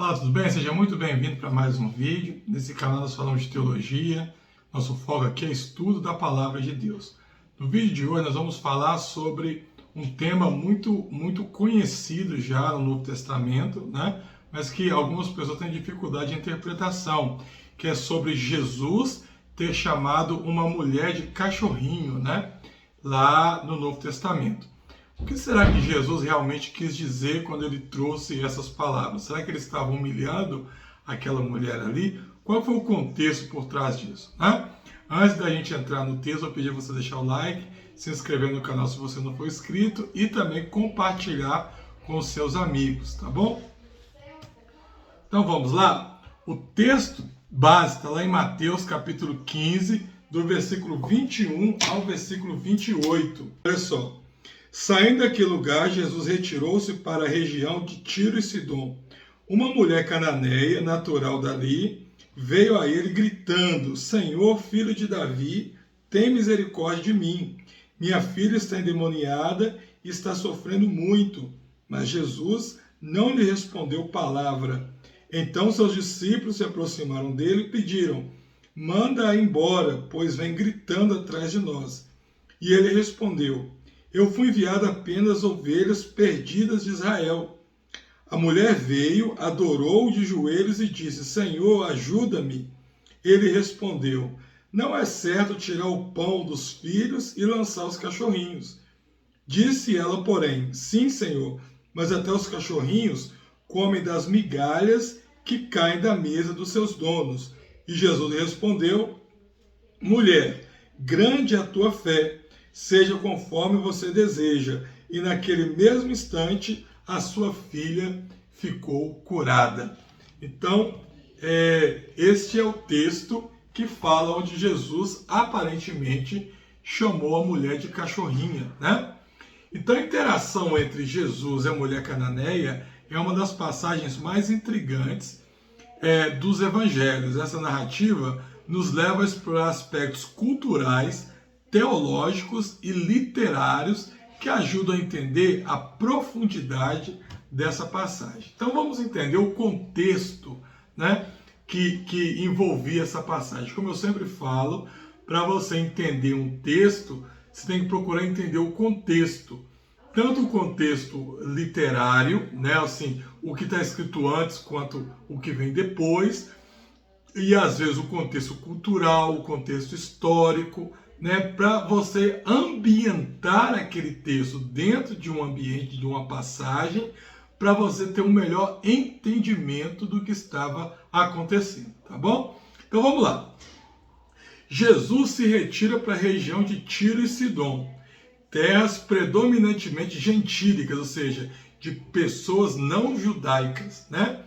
Olá, tudo bem? Seja muito bem-vindo para mais um vídeo. Nesse canal nós falamos de teologia. Nosso foco aqui é estudo da Palavra de Deus. No vídeo de hoje nós vamos falar sobre um tema muito conhecido já no Novo Testamento, né? Mas que algumas pessoas têm dificuldade de interpretação, que é sobre Jesus ter chamado uma mulher de cachorrinho, né? Lá no Novo Testamento. O que será que Jesus realmente quis dizer quando ele trouxe essas palavras? Será que ele estava humilhando aquela mulher ali? Qual foi o contexto por trás disso, né? Antes da gente entrar no texto, eu pedi você deixar o like, se inscrever no canal se você não for inscrito e também compartilhar com os seus amigos, tá bom? Então vamos lá. O texto base está lá em Mateus capítulo 15, do versículo 21 ao versículo 28. Olha só. Saindo daquele lugar, Jesus retirou-se para a região de Tiro e Sidom. Uma mulher cananeia, natural dali, veio a ele gritando: Senhor, filho de Davi, tem misericórdia de mim. Minha filha está endemoniada e está sofrendo muito. Mas Jesus não lhe respondeu palavra. Então seus discípulos se aproximaram dele e pediram: Manda-a embora, pois vem gritando atrás de nós. E ele respondeu: Eu fui enviado apenas ovelhas perdidas de Israel. A mulher veio, adorou de joelhos e disse: Senhor, ajuda-me. Ele respondeu: Não é certo tirar o pão dos filhos e lançar os cachorrinhos. Disse ela, porém: Sim, Senhor, mas até os cachorrinhos comem das migalhas que caem da mesa dos seus donos. E Jesus respondeu: Mulher, grande é a tua fé. Seja conforme você deseja. E naquele mesmo instante, a sua filha ficou curada. Então, este é o texto que fala onde Jesus aparentemente chamou a mulher de cachorrinha, né? Então, a interação entre Jesus e a mulher cananeia é uma das passagens mais intrigantes dos evangelhos. Essa narrativa nos leva a explorar aspectos culturais, teológicos e literários que ajudam a entender a profundidade dessa passagem. Então vamos entender o contexto, né, que envolvia essa passagem. Como eu sempre falo, para você entender um texto, você tem que procurar entender o contexto. Tanto o contexto literário, né, assim, o que está escrito antes, quanto o que vem depois, e às vezes o contexto cultural, o contexto histórico, né, para você ambientar aquele texto dentro de um ambiente, de uma passagem, para você ter um melhor entendimento do que estava acontecendo, tá bom? Então vamos lá. Jesus se retira para a região de Tiro e Sidom, terras predominantemente gentílicas, ou seja, de pessoas não judaicas, né?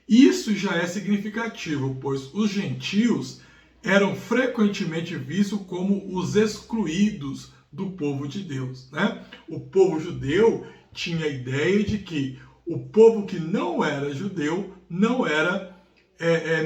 Isso já é significativo, pois os gentios eram frequentemente vistos como os excluídos do povo de Deus, né? O povo judeu tinha a ideia de que o povo que não era judeu não era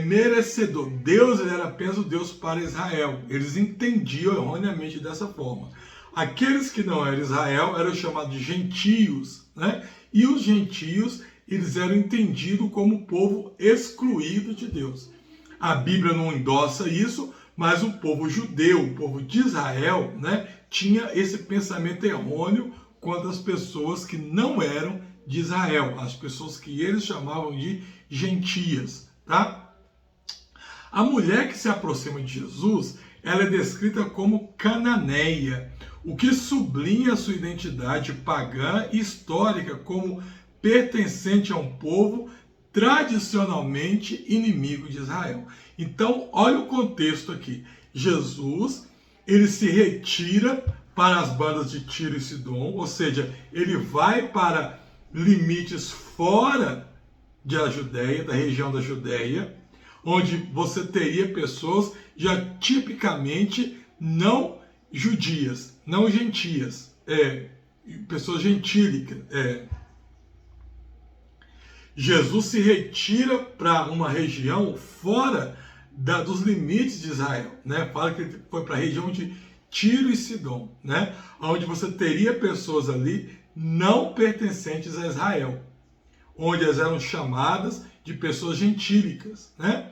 merecedor. Deus era apenas o Deus para Israel. Eles entendiam erroneamente dessa forma. Aqueles que não eram Israel eram chamados de gentios, né? E os gentios, eles eram entendidos como povo excluído de Deus. A Bíblia não endossa isso, mas o povo judeu, o povo de Israel, né, tinha esse pensamento errôneo quanto às pessoas que não eram de Israel, as pessoas que eles chamavam de gentias, tá? A mulher que se aproxima de Jesus, ela é descrita como cananeia, o que sublinha a sua identidade pagã e histórica como pertencente a um povo tradicionalmente inimigo de Israel. Então, olha o contexto aqui. Jesus, ele se retira para as bandas de Tiro e Sidom, ou seja, ele vai para limites fora da Judéia, da região da Judéia, onde você teria pessoas já tipicamente não judias, não gentias, pessoas gentílicas, Jesus se retira para uma região fora dos limites de Israel, né? Fala que ele foi para a região de Tiro e Sidom, né? Onde você teria pessoas ali não pertencentes a Israel, onde elas eram chamadas de pessoas gentílicas, né?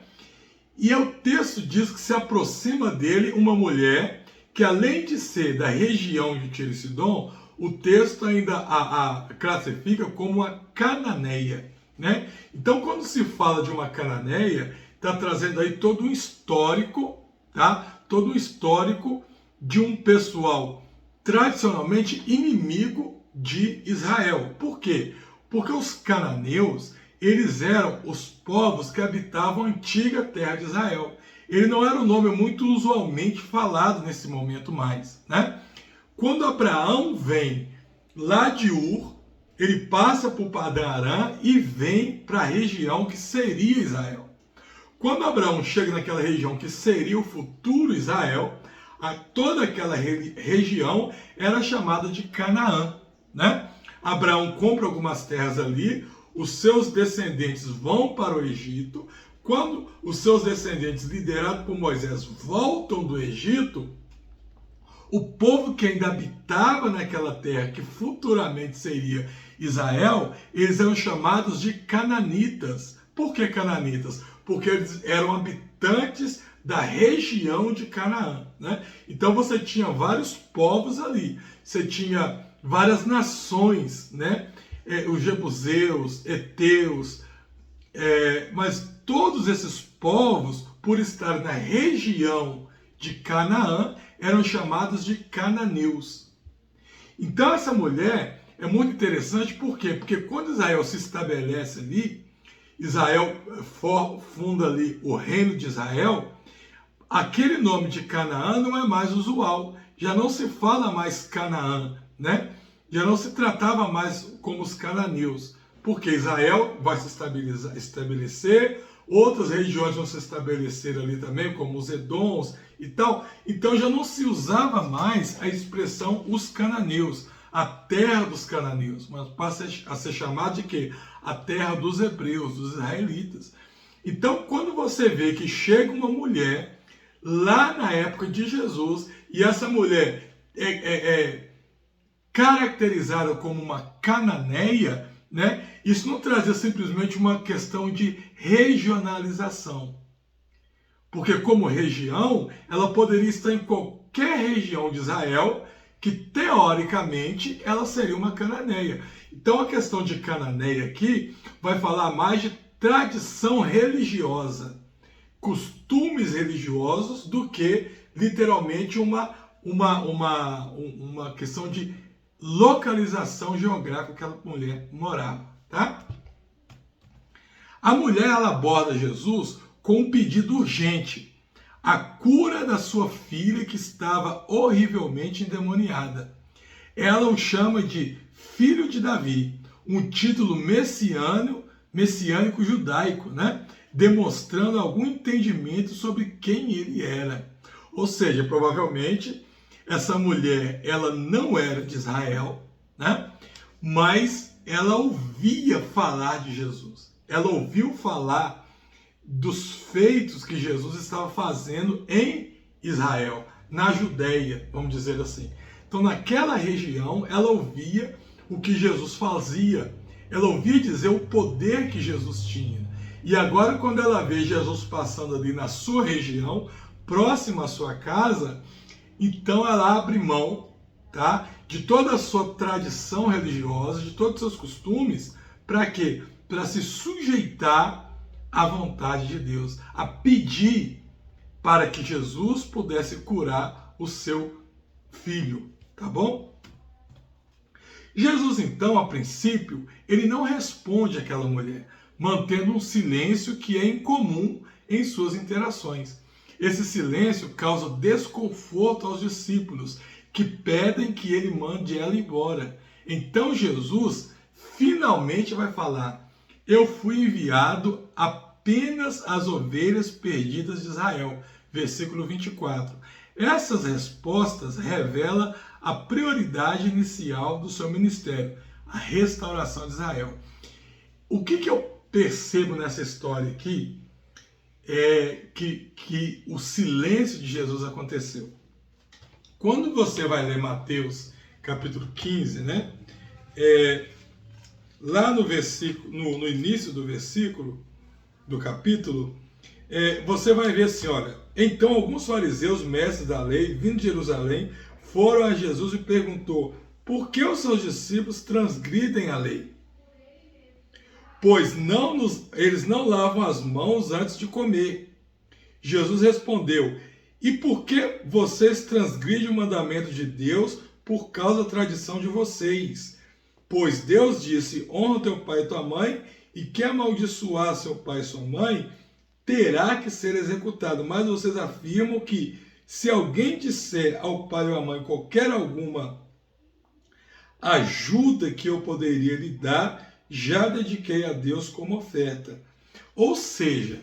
E o texto diz que se aproxima dele uma mulher que, além de ser da região de Tiro e Sidom, o texto ainda a classifica como uma cananeia, né? Então, quando se fala de uma cananeia, está trazendo aí todo um histórico, tá? Todo um histórico de um pessoal tradicionalmente inimigo de Israel. Por quê? Porque os cananeus, eles eram os povos que habitavam a antiga terra de Israel. Ele não era um nome muito usualmente falado nesse momento mais, né? Quando Abraão vem lá de Ur, ele passa por Padã Arã e vem para a região que seria Israel. Quando Abraão chega naquela região que seria o futuro Israel, toda aquela região era chamada de Canaã, né? Abraão compra algumas terras ali, os seus descendentes vão para o Egito. Quando os seus descendentes, liderados por Moisés, voltam do Egito, o povo que ainda habitava naquela terra, que futuramente seria Israel, eles eram chamados de cananitas. Por que cananitas? Porque eles eram habitantes da região de Canaã, né? Então você tinha vários povos ali, você tinha várias nações, né? Os jebuseus, heteus, mas todos esses povos, por estar na região de Canaã, eram chamados de cananeus. Então essa mulher é muito interessante, por quê? Porque quando Israel se estabelece ali, Israel funda ali o reino de Israel, aquele nome de Canaã não é mais usual, já não se fala mais Canaã, né? Já não se tratava mais como os cananeus, porque Israel vai se estabelecer, outras regiões vão se estabelecer ali também, como os Edoms e tal. Então já não se usava mais a expressão os cananeus, a terra dos cananeus, mas passa a ser chamada de quê? A terra dos hebreus, dos israelitas. Então, quando você vê que chega uma mulher lá na época de Jesus, e essa mulher é caracterizada como uma cananeia, né? Isso não trazia simplesmente uma questão de regionalização. Porque como região, ela poderia estar em qualquer região de Israel, que teoricamente ela seria uma cananeia. Então a questão de cananeia aqui vai falar mais de tradição religiosa, costumes religiosos, do que literalmente uma questão de localização geográfica que aquela mulher morava, tá? A mulher, ela aborda Jesus com um pedido urgente: a cura da sua filha que estava horrivelmente endemoniada. Ela o chama de filho de Davi, um título messiânico judaico, né? Demonstrando algum entendimento sobre quem ele era. Ou seja, provavelmente essa mulher, ela não era de Israel, né? Mas ela ouvia falar de Jesus. Ela ouviu falar dos feitos que Jesus estava fazendo em Israel, na Judéia, vamos dizer assim. Então, naquela região, ela ouvia o que Jesus fazia. Ela ouvia dizer o poder que Jesus tinha. E agora, quando ela vê Jesus passando ali na sua região, próximo à sua casa, então ela abre mão, tá, de toda a sua tradição religiosa, de todos os seus costumes, para quê? Para se sujeitar à vontade de Deus, a pedir para que Jesus pudesse curar o seu filho, tá bom? Jesus, então, a princípio, ele não responde àquela mulher, mantendo um silêncio que é incomum em suas interações. Esse silêncio causa desconforto aos discípulos, que pedem que ele mande ela embora. Então Jesus finalmente vai falar: eu fui enviado apenas às ovelhas perdidas de Israel. Versículo 24. Essas respostas revelam a prioridade inicial do seu ministério, a restauração de Israel. O que eu percebo nessa história aqui é que o silêncio de Jesus aconteceu. Quando você vai ler Mateus capítulo 15, né? Lá no versículo, no início do versículo, do capítulo, você vai ver assim, olha, então alguns fariseus, mestres da lei, vindo de Jerusalém, foram a Jesus e perguntou, por que os seus discípulos transgridem a lei? Pois eles não lavam as mãos antes de comer. Jesus respondeu, e por que vocês transgridem o mandamento de Deus por causa da tradição de vocês? Pois Deus disse, honra teu pai e tua mãe, e quem amaldiçoar seu pai e sua mãe, terá que ser executado. Mas vocês afirmam que se alguém disser ao pai ou à mãe qualquer alguma ajuda que eu poderia lhe dar, já dediquei a Deus como oferta. Ou seja,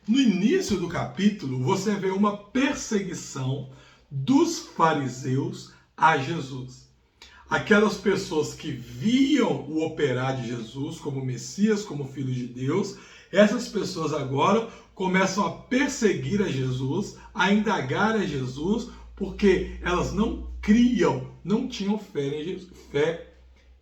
no início do capítulo, você vê uma perseguição dos fariseus a Jesus. Aquelas pessoas que viam o operar de Jesus como Messias, como Filho de Deus, essas pessoas agora começam a perseguir a Jesus, a indagar a Jesus, porque elas não criam, não tinham fé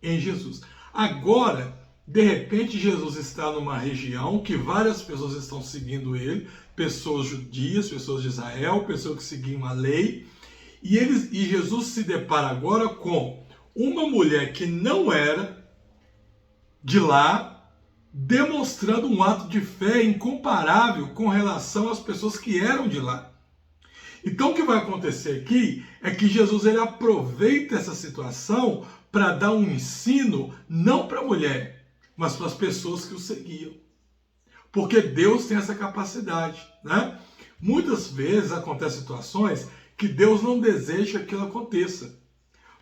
em Jesus. Agora, de repente, Jesus está numa região que várias pessoas estão seguindo ele, pessoas judias, pessoas de Israel, pessoas que seguiam a lei, e Jesus se depara agora com uma mulher que não era de lá, demonstrando um ato de fé incomparável com relação às pessoas que eram de lá. Então o que vai acontecer aqui é que Jesus ele aproveita essa situação para dar um ensino não para a mulher, mas para as pessoas que o seguiam. Porque Deus tem essa capacidade, né? Muitas vezes acontecem situações que Deus não deseja que aquilo aconteça.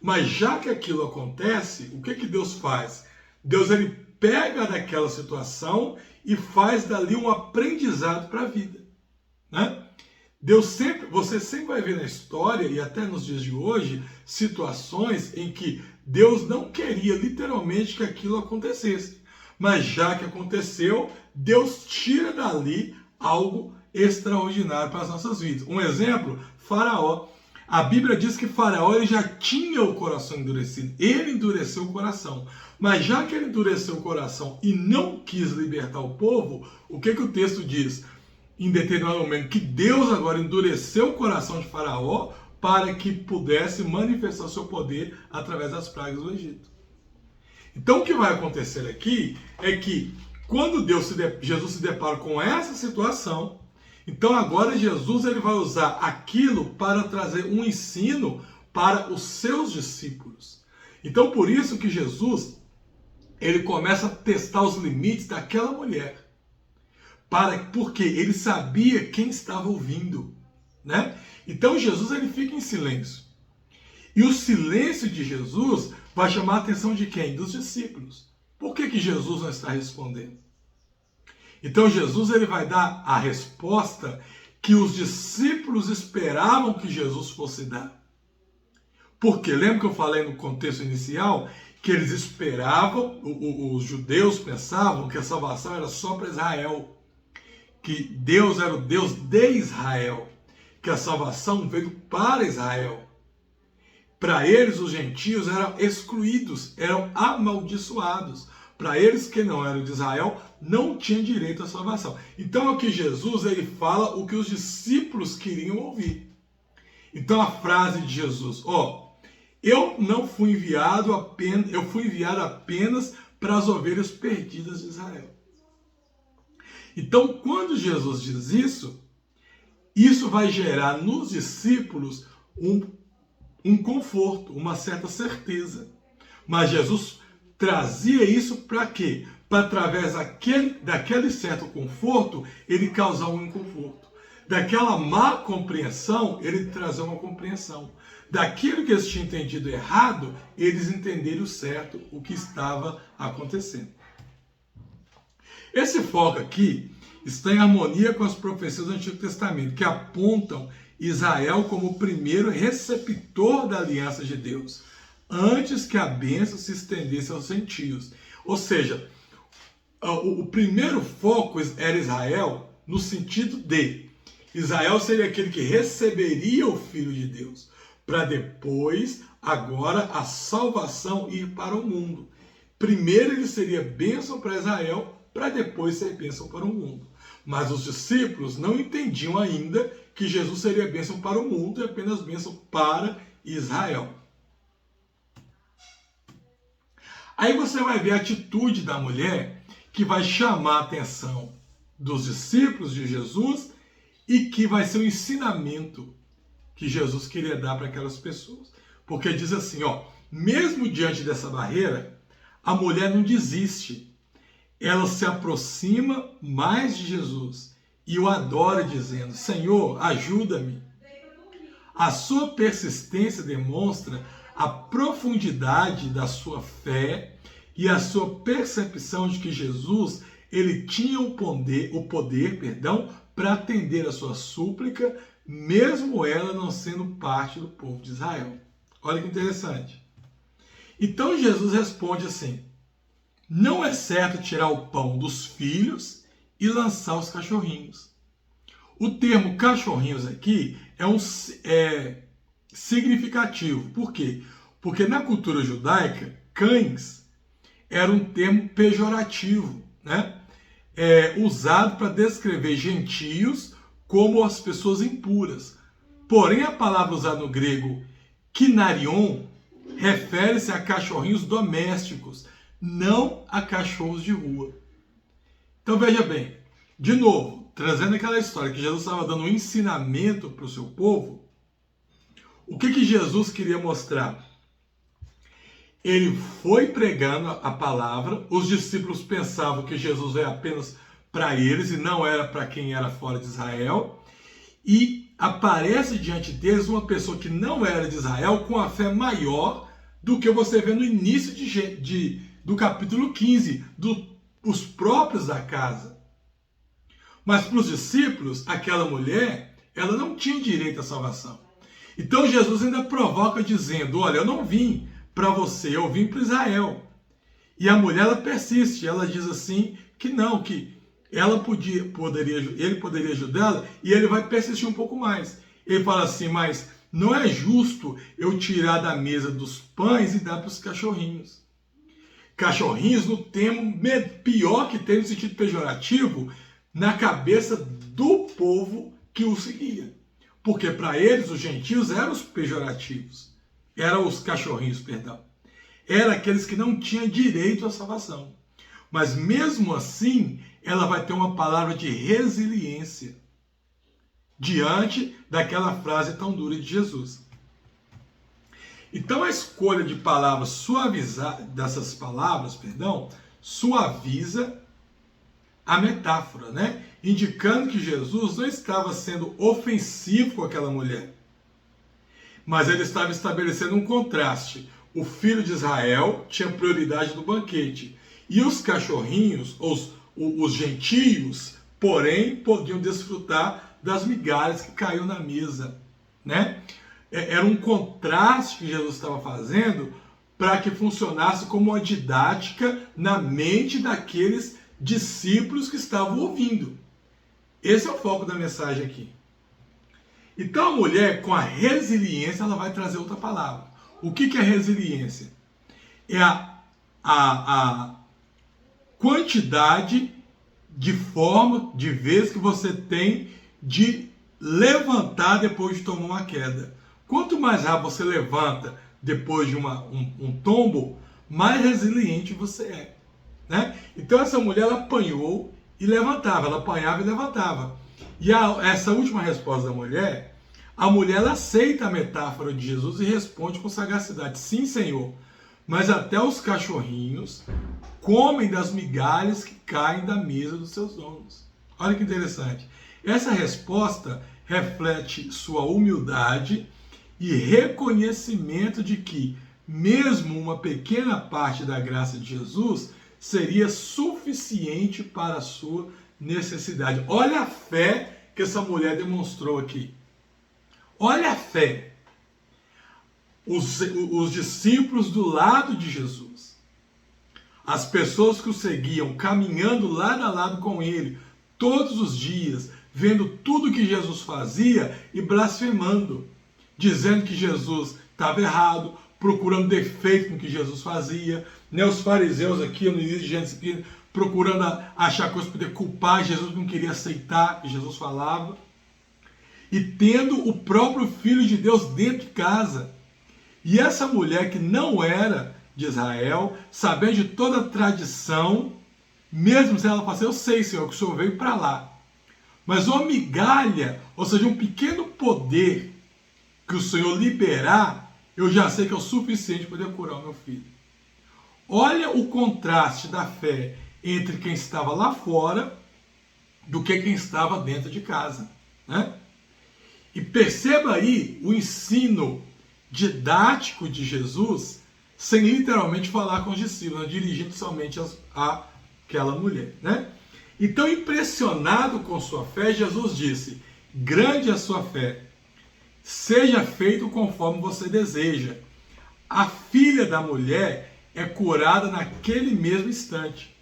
Mas já que aquilo acontece, o que Deus faz? Deus ele pega daquela situação e faz dali um aprendizado para a vida, né? Você sempre vai ver na história, e até nos dias de hoje, situações em que Deus não queria literalmente que aquilo acontecesse. Mas já que aconteceu, Deus tira dali algo extraordinário para as nossas vidas. Um exemplo, Faraó. A Bíblia diz que Faraó ele já tinha o coração endurecido. Ele endureceu o coração. Mas já que ele endureceu o coração e não quis libertar o povo, o que o texto diz? Em determinado momento, que Deus agora endureceu o coração de Faraó para que pudesse manifestar o seu poder através das pragas do Egito. Então o que vai acontecer aqui é que quando Jesus se depara com essa situação, então agora Jesus ele vai usar aquilo para trazer um ensino para os seus discípulos. Então por isso que Jesus ele começa a testar os limites daquela mulher. Porque ele sabia quem estava ouvindo, né? Então Jesus ele fica em silêncio. E o silêncio de Jesus vai chamar a atenção de quem? Dos discípulos. Por que Jesus não está respondendo? Então Jesus ele vai dar a resposta que os discípulos esperavam que Jesus fosse dar. Porque lembra que eu falei no contexto inicial que eles esperavam, os judeus pensavam que a salvação era só para Israel. Que Deus era o Deus de Israel, que a salvação veio para Israel. Para eles, os gentios eram excluídos, eram amaldiçoados. Para eles que não eram de Israel, não tinham direito à salvação. Então aqui Jesus ele fala o que os discípulos queriam ouvir. Então a frase de Jesus, eu não fui enviado apenas, eu fui enviado apenas para as ovelhas perdidas de Israel. Então, quando Jesus diz isso vai gerar nos discípulos um conforto, uma certa certeza. Mas Jesus trazia isso para quê? Para através daquele certo conforto, ele causar um inconforto. Daquela má compreensão, ele trazer uma compreensão. Daquilo que eles tinham entendido errado, eles entenderem o certo, o que estava acontecendo. Esse foco aqui está em harmonia com as profecias do Antigo Testamento, que apontam Israel como o primeiro receptor da aliança de Deus, antes que a bênção se estendesse aos gentios. Ou seja, o primeiro foco era Israel, no sentido de Israel seria aquele que receberia o Filho de Deus, para depois, agora, a salvação ir para o mundo. Primeiro ele seria bênção para Israel, para depois ser bênção para o mundo. Mas os discípulos não entendiam ainda que Jesus seria bênção para o mundo e apenas bênção para Israel. Aí você vai ver a atitude da mulher que vai chamar a atenção dos discípulos de Jesus e que vai ser o ensinamento que Jesus queria dar para aquelas pessoas. Porque diz assim, mesmo diante dessa barreira, a mulher não desiste. Ela se aproxima mais de Jesus e o adora dizendo, Senhor, ajuda-me. A sua persistência demonstra a profundidade da sua fé e a sua percepção de que Jesus ele tinha o poder, para atender a sua súplica, mesmo ela não sendo parte do povo de Israel. Olha que interessante. Então Jesus responde assim, não é certo tirar o pão dos filhos e lançar os cachorrinhos. O termo cachorrinhos aqui é significativo. Por quê? Porque na cultura judaica, cães era um termo pejorativo, né? Usado para descrever gentios como as pessoas impuras. Porém, a palavra usada no grego kinarion refere-se a cachorrinhos domésticos, não a cachorros de rua. Então veja bem, de novo, trazendo aquela história que Jesus estava dando um ensinamento para o seu povo, o que Jesus queria mostrar? Ele foi pregando a palavra, os discípulos pensavam que Jesus era apenas para eles e não era para quem era fora de Israel, e aparece diante deles uma pessoa que não era de Israel com a fé maior do que você vê no início do capítulo 15, dos próprios da casa. Mas para os discípulos, aquela mulher, ela não tinha direito à salvação. Então Jesus ainda provoca dizendo, olha, eu não vim para você, eu vim para Israel. E a mulher, ela persiste, ela diz assim, que não, que ele poderia ajudá-la, e ele vai persistir um pouco mais. Ele fala assim, mas não é justo eu tirar da mesa dos pães e dar para os cachorrinhos. Cachorrinhos, no termo pior que tem no sentido pejorativo, na cabeça do povo que o seguia. Porque para eles, os gentios eram os pejorativos. Eram os cachorrinhos, perdão. Eram aqueles que não tinham direito à salvação. Mas mesmo assim, ela vai ter uma palavra de resiliência diante daquela frase tão dura de Jesus. Então a escolha de palavras suaviza a metáfora, né? Indicando que Jesus não estava sendo ofensivo com aquela mulher, mas ele estava estabelecendo um contraste. O filho de Israel tinha prioridade no banquete, e os cachorrinhos, os gentios, porém, podiam desfrutar das migalhas que caíam na mesa, né? Era um contraste que Jesus estava fazendo para que funcionasse como uma didática na mente daqueles discípulos que estavam ouvindo. Esse é o foco da mensagem aqui. Então a mulher, com a resiliência, ela vai trazer outra palavra. O que é resiliência? É a quantidade de vezes que você tem de levantar depois de tomar uma queda. Quanto mais rápido você levanta depois de um tombo, mais resiliente você é, né? Então essa mulher, ela apanhou e levantava, ela apanhava e levantava. E essa última resposta da mulher, a mulher ela aceita a metáfora de Jesus e responde com sagacidade, sim, Senhor, mas até os cachorrinhos comem das migalhas que caem da mesa dos seus donos. Olha que interessante. Essa resposta reflete sua humildade e reconhecimento de que mesmo uma pequena parte da graça de Jesus seria suficiente para a sua necessidade. Olha a fé que essa mulher demonstrou aqui. Olha a fé. Os discípulos do lado de Jesus, as pessoas que o seguiam, caminhando lado a lado com ele, todos os dias, vendo tudo que Jesus fazia e blasfemando, dizendo que Jesus estava errado, procurando defeito no que Jesus fazia. Os fariseus aqui no início de Gênesis procurando achar coisas para poder culpar Jesus, não queria aceitar o que Jesus falava. E tendo o próprio Filho de Deus dentro de casa. E essa mulher que não era de Israel, sabendo de toda a tradição, mesmo se ela falasse, eu sei, Senhor, que o Senhor veio para lá. Mas uma migalha, ou seja, um pequeno poder que o Senhor liberar, eu já sei que é o suficiente para poder curar o meu filho. Olha o contraste da fé entre quem estava lá fora do que quem estava dentro de casa, né? E perceba aí o ensino didático de Jesus, sem literalmente falar com os discípulos, dirigindo somente àquela mulher, né? Então, impressionado com sua fé, Jesus disse, grande é a sua fé, seja feito conforme você deseja. A filha da mulher é curada naquele mesmo instante.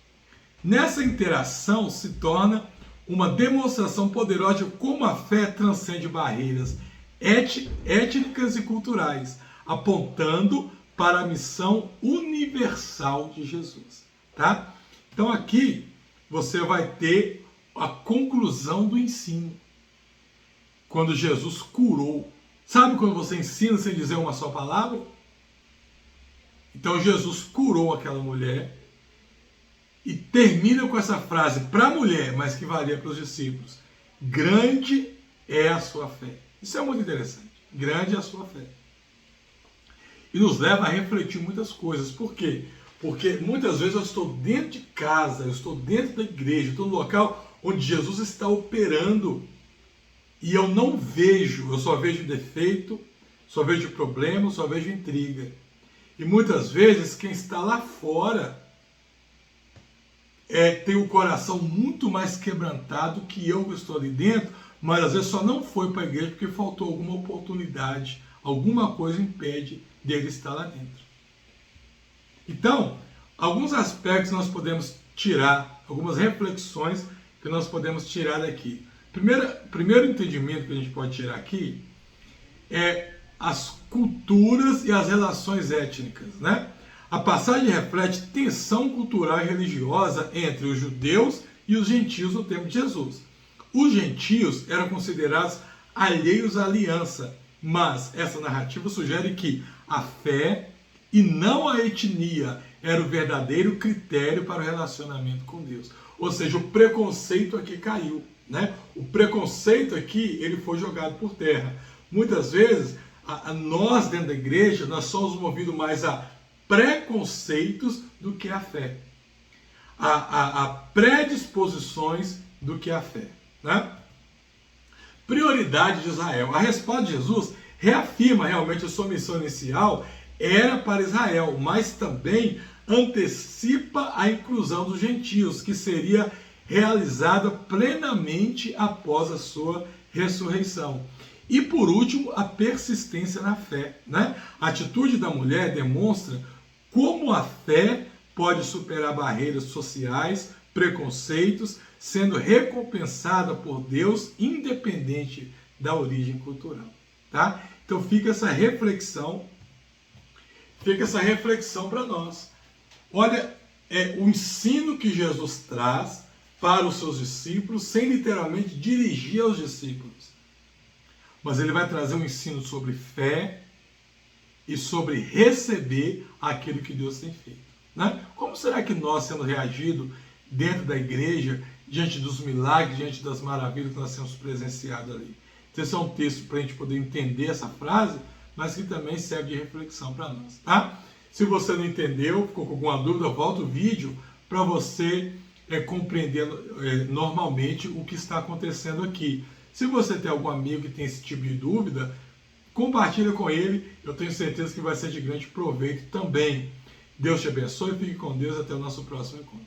Nessa interação se torna uma demonstração poderosa de como a fé transcende barreiras étnicas e culturais, apontando para a missão universal de Jesus. Tá? Então aqui você vai ter a conclusão do ensino. Quando Jesus curou. Sabe quando você ensina sem dizer uma só palavra? Então Jesus curou aquela mulher e termina com essa frase para a mulher, mas que valia para os discípulos. Grande é a sua fé. Isso é muito interessante. Grande é a sua fé. E nos leva a refletir muitas coisas. Por quê? Porque muitas vezes eu estou dentro de casa, eu estou dentro da igreja, eu estou no local onde Jesus está operando e eu não vejo, eu só vejo defeito, só vejo problema, só vejo intriga. E muitas vezes quem está lá fora tem o coração muito mais quebrantado que eu que estou ali dentro, mas às vezes só não foi para a igreja porque faltou alguma oportunidade, alguma coisa impede dele estar lá dentro. Então, alguns aspectos nós podemos tirar, algumas reflexões que nós podemos tirar daqui. Primeiro entendimento que a gente pode tirar aqui é as culturas e as relações étnicas, né? A passagem reflete tensão cultural e religiosa entre os judeus e os gentios no tempo de Jesus. Os gentios eram considerados alheios à aliança, mas essa narrativa sugere que a fé e não a etnia era o verdadeiro critério para o relacionamento com Deus. Ou seja, o preconceito aqui caiu, né? O preconceito aqui ele foi jogado por terra. Muitas vezes, nós dentro da igreja, nós somos movidos mais a preconceitos do que a fé. A predisposições do que a fé, né? Prioridade de Israel. A resposta de Jesus reafirma realmente a sua missão inicial era para Israel, mas também antecipa a inclusão dos gentios, que seria realizada plenamente após a sua ressurreição. E por último, a persistência na fé, né? A atitude da mulher demonstra como a fé pode superar barreiras sociais, preconceitos, sendo recompensada por Deus, independente da origem cultural, tá? Então fica essa reflexão para nós. Olha, o ensino que Jesus traz para os seus discípulos, sem literalmente dirigir aos discípulos. Mas ele vai trazer um ensino sobre fé e sobre receber aquilo que Deus tem feito, né? Como será que nós temos reagido dentro da igreja, diante dos milagres, diante das maravilhas que nós temos presenciado ali? Então, esse é um texto para a gente poder entender essa frase, mas que também serve de reflexão para nós, tá? Se você não entendeu, ficou com alguma dúvida, volta o vídeo para você compreender normalmente o que está acontecendo aqui. Se você tem algum amigo que tem esse tipo de dúvida, compartilha com ele, eu tenho certeza que vai ser de grande proveito também. Deus te abençoe, fique com Deus, até o nosso próximo encontro.